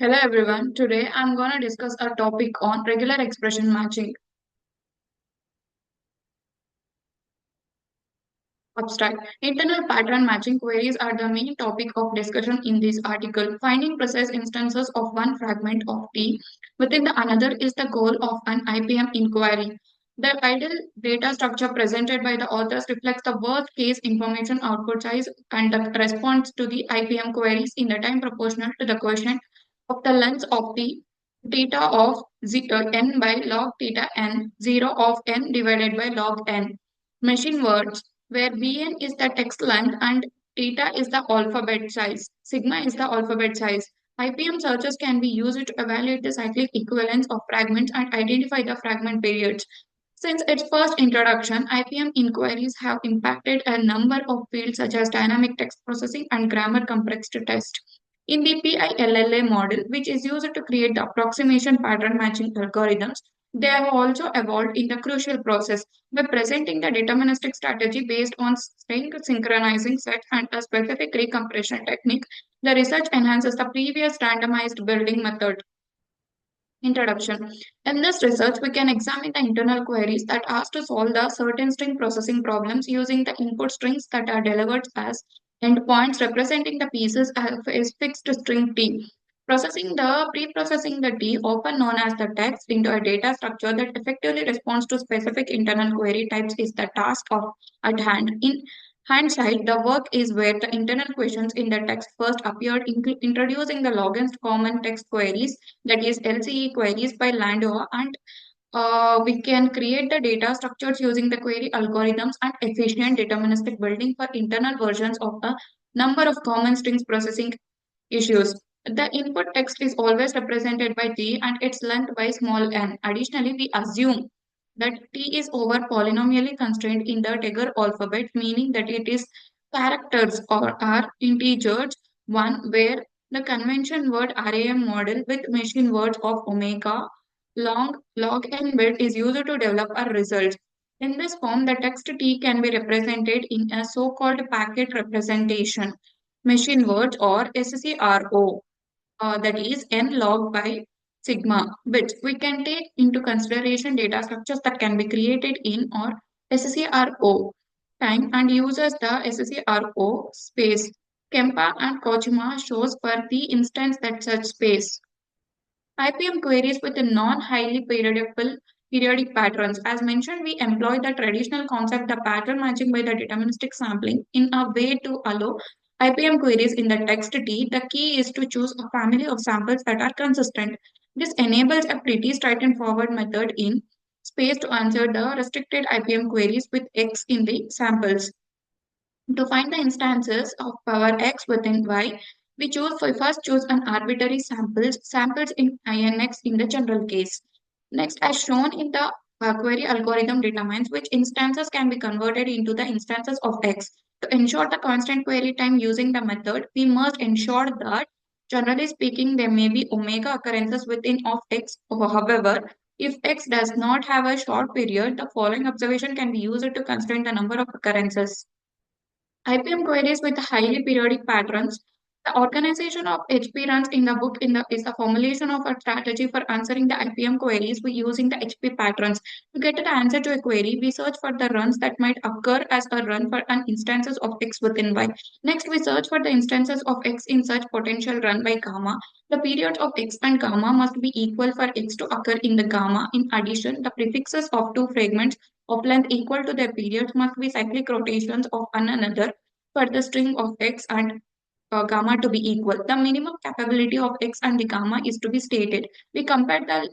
Hello everyone. Today I'm going to discuss a topic on regular expression matching. Abstract. Internal pattern matching queries are the main topic of discussion in this article. Finding precise instances of one fragment of T within the another is the goal of an IPM inquiry. The ideal data structure presented by the authors reflects the worst case information output size and the response to the IPM queries in the time proportional to the quotient of the length of the theta of n by log theta n, 0 of n divided by log n. Machine words where Bn is the text length and theta is the alphabet size. Sigma is the alphabet size. IPM searches can be used to evaluate the cyclic equivalence of fragments and identify the fragment periods. Since its first introduction, IPM inquiries have impacted a number of fields such as dynamic text processing and grammar complexity test. In the PILLA model, which is used to create the approximation pattern matching algorithms, they have also evolved in the crucial process by presenting the deterministic strategy based on string synchronizing sets and a specific recompression technique. The research enhances the previous randomized building method. Introduction. In this research, we can examine the internal queries that ask to solve the certain string processing problems using the input strings that are delivered as endpoints representing the pieces of a fixed string T. Pre-processing the T, often known as the text, into a data structure that effectively responds to specific internal query types is the task of at hand. In hindsight, the work is where the internal questions in the text first appeared, introducing the longest common text queries, that is LCE queries by Landau, and we can create the data structures using the query algorithms and efficient deterministic building for internal versions of a number of common strings processing issues. The input text is always represented by T and its length by small n. Additionally, we assume that T is over polynomially constrained in the Dagger alphabet, meaning that it is characters or are integers, one where the convention word RAM model with machine words of omega long log n bit is used to develop a result. In this form, the text T can be represented in a so-called packet representation, machine words or SCRO, that is n log by sigma, which we can take into consideration data structures that can be created in or SCRO time and uses the SCRO space. Kempa and Kojima shows for the instance that such space. IPM queries with non-highly periodic patterns. As mentioned, we employ the traditional concept of pattern matching by the deterministic sampling in a way to allow IPM queries in the text T. The key is to choose a family of samples that are consistent. This enables a pretty straightforward method in space to answer the restricted IPM queries with X in the samples. To find the instances of power x within y, we first choose an arbitrary samples in INX in the general case. Next, as shown in the query algorithm determines which instances can be converted into the instances of x. To ensure the constant query time using the method, we must ensure that, generally speaking, there may be omega occurrences within of x. However, if x does not have a short period, the following observation can be used to constrain the number of occurrences. IPM queries with highly periodic patterns. The organization of HP runs in the book is the formulation of a strategy for answering the IPM queries by using the HP patterns. To get the answer to a query, we search for the runs that might occur as a run for an instances of X within Y. Next, we search for the instances of X in such potential run by gamma. The periods of X and gamma must be equal for X to occur in the gamma. In addition, the prefixes of two fragments of length equal to their periods must be cyclic rotations of one another for the string of x and gamma to be equal. The minimum capability of x and the gamma is to be stated. We compare the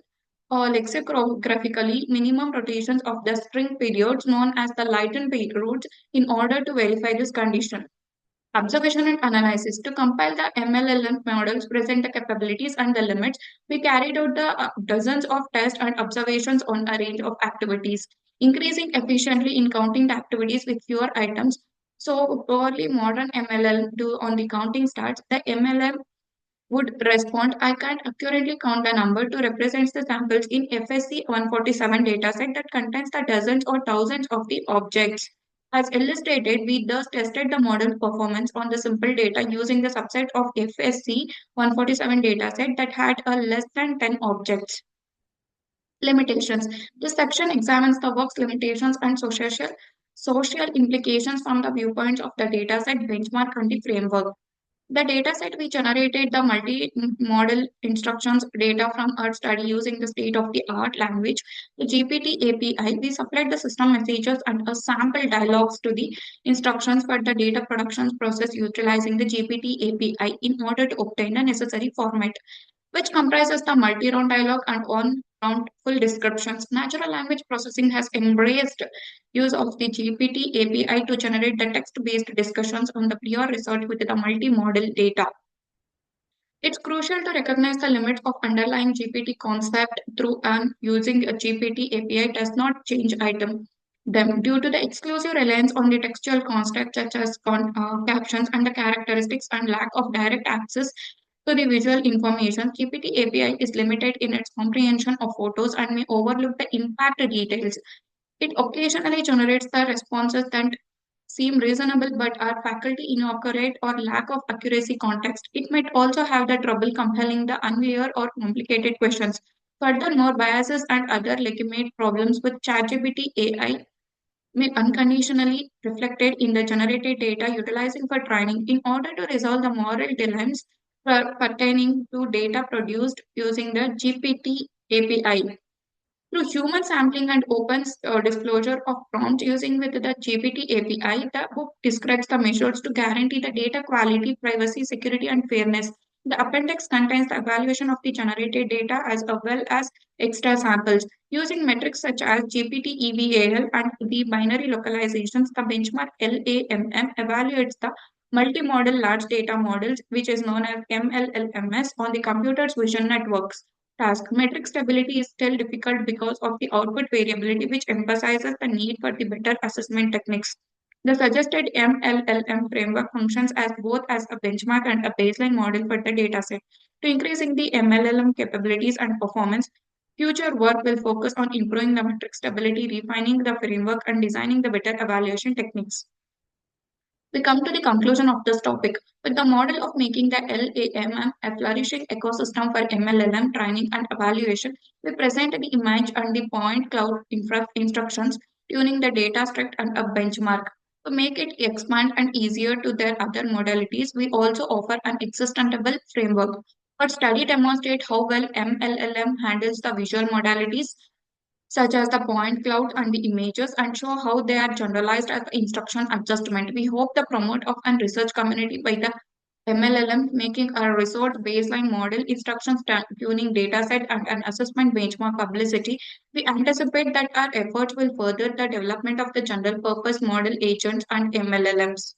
lexicographically minimum rotations of the string periods known as the Leiden periods in order to verify this condition. Observation and analysis. To compile the MLLM models, present the capabilities and the limits, we carried out the dozens of tests and observations on a range of activities, increasing efficiently in counting the activities with fewer items. So, poorly modern MLL do on the counting starts, the MLM would respond, I can't accurately count the number to represent the samples in FSC 147 dataset that contains the dozens or thousands of the objects. As illustrated, we thus tested the model performance on the simple data using the subset of FSC 147 dataset that had a less than 10 objects. Limitations. This section examines the work's limitations and social implications from the viewpoints of the dataset, benchmark, and the framework. The dataset we generated the multi-model instructions data from our study using the state-of-the-art language, the GPT API. We supplied the system messages and a sample dialogues to the instructions for the data production process utilizing the GPT API in order to obtain the necessary format, which comprises the multi-round dialogue and on-round full descriptions. Natural language processing has embraced use of the GPT API to generate the text-based discussions on the prior research with the multi-model data. It's crucial to recognize the limits of underlying GPT concept through and using a GPT API does not change item them due to the exclusive reliance on the textual construct such as captions and the characteristics and lack of direct access to the visual information. GPT API is limited in its comprehension of photos and may overlook the impact details. It occasionally generates the responses that seem reasonable but are faculty inaccurate or lack of accuracy context. It might also have the trouble compelling the unaware or complicated questions. Furthermore, biases and other legitimate problems with ChatGPT AI may unconditionally reflected in the generated data utilizing for training in order to resolve the moral dilemmas pertaining to data produced using the GPT API. Through human sampling and open disclosure of prompts using with the GPT API, the book describes the measures to guarantee the data quality, privacy, security, and fairness. The appendix contains the evaluation of the generated data as well as extra samples. Using metrics such as GPT EVAL and the binary localizations, the benchmark LAMM evaluates the multimodal large data models, which is known as MLLMS, on the computer's vision networks task. Metric stability is still difficult because of the output variability, which emphasizes the need for the better assessment techniques. The suggested MLLM framework functions as both as a benchmark and a baseline model for the dataset. To increasing the MLLM capabilities and performance, future work will focus on improving the metric stability, refining the framework, and designing the better evaluation techniques. We come to the conclusion of this topic. With the model of making the LAMM a flourishing ecosystem for MLLM training and evaluation, we present the image and the point cloud instructions, tuning the data struct and a benchmark. To make it expand and easier to their other modalities, we also offer an extendable framework. Our study demonstrates how well MLLM handles the visual modalities such as the point cloud and the images, and show how they are generalized as instruction adjustment. We hope the promote of and research community by the MLLM making a resource baseline model instructions tuning dataset and an assessment benchmark publicity. We anticipate that our efforts will further the development of the general purpose model agents and MLLMs.